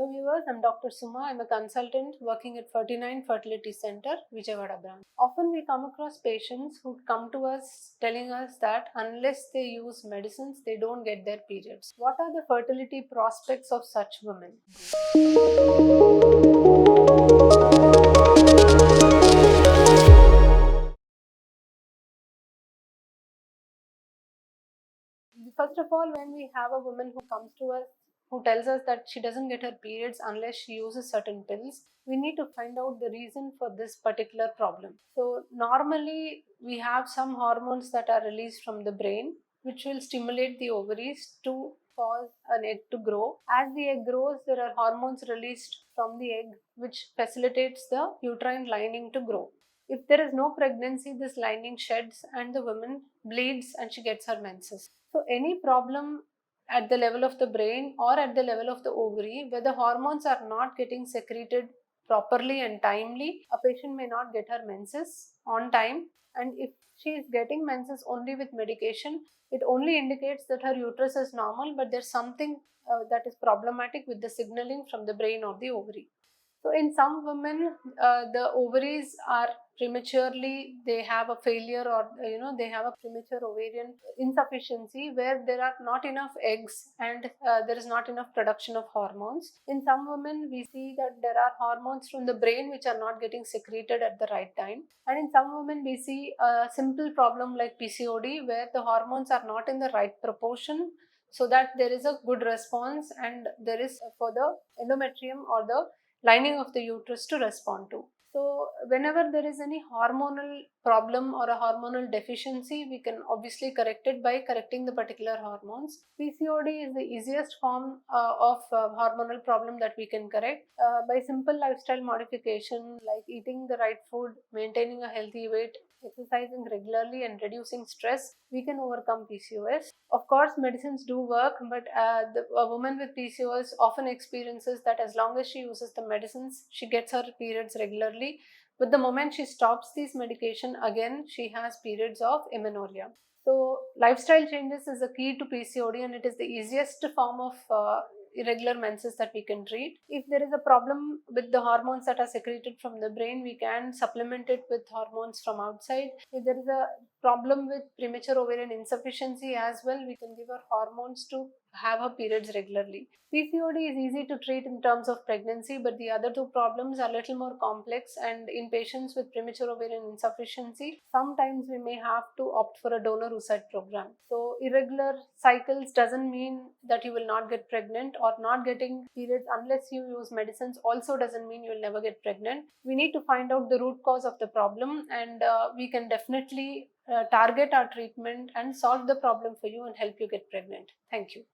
Hello viewers, I'm Dr. Suma. I'm a consultant working at 49 Fertility Center, Vijayawada branch. Often we come across patients who come to us telling us that unless they use medicines, they don't get their periods. What are the fertility prospects of such women? First of all, when we have a woman who comes to us who tells us that she doesn't get her periods unless she uses certain pills, we need to find out the reason for this particular problem. So, normally we have some hormones that are released from the brain which will stimulate the ovaries to cause an egg to grow. As the egg grows, there are hormones released from the egg which facilitates the uterine lining to grow. If there is no pregnancy, this lining sheds and the woman bleeds and she gets her menses. So, any problem at the level of the brain or at the level of the ovary where the hormones are not getting secreted properly and timely, a patient may not get her menses on time. And if she is getting menses only with medication, it only indicates that her uterus is normal, but there's something that is problematic with the signaling from the brain or the ovary. So in some women, the ovaries are prematurely, they have a failure or they have a premature ovarian insufficiency where there are not enough eggs and there is not enough production of hormones. In some women, we see that there are hormones from the brain which are not getting secreted at the right time. And in some women, we see a simple problem like PCOD where the hormones are not in the right proportion so that there is a good response and there is for the endometrium or the lining of the uterus to respond to. So, whenever there is any hormonal problem or a hormonal deficiency, we can obviously correct it by correcting the particular hormones. PCOD is the easiest form of hormonal problem that we can correct by simple lifestyle modification like eating the right food, maintaining a healthy weight, exercising regularly, and reducing stress. We can overcome PCOS. Of course, medicines do work, but a woman with PCOS often experiences that as long as she uses the medicines, she gets her periods regularly. But the moment she stops these medication, again she has periods of amenorrhea. So, lifestyle changes is a key to PCOD, and it is the easiest form of irregular menses that we can treat. If there is a problem with the hormones that are secreted from the brain, we can supplement it with hormones from outside. If there is a problem with premature ovarian insufficiency as well, we can give her hormones to have her periods regularly. PCOD is easy to treat in terms of pregnancy, but the other two problems are a little more complex, and in patients with premature ovarian insufficiency, sometimes we may have to opt for a donor oocyte program. So irregular cycles doesn't mean that you will not get pregnant, or not getting periods unless you use medicines also doesn't mean you will never get pregnant. We need to find out the root cause of the problem, and we can definitely target our treatment and solve the problem for you and help you get pregnant. Thank you.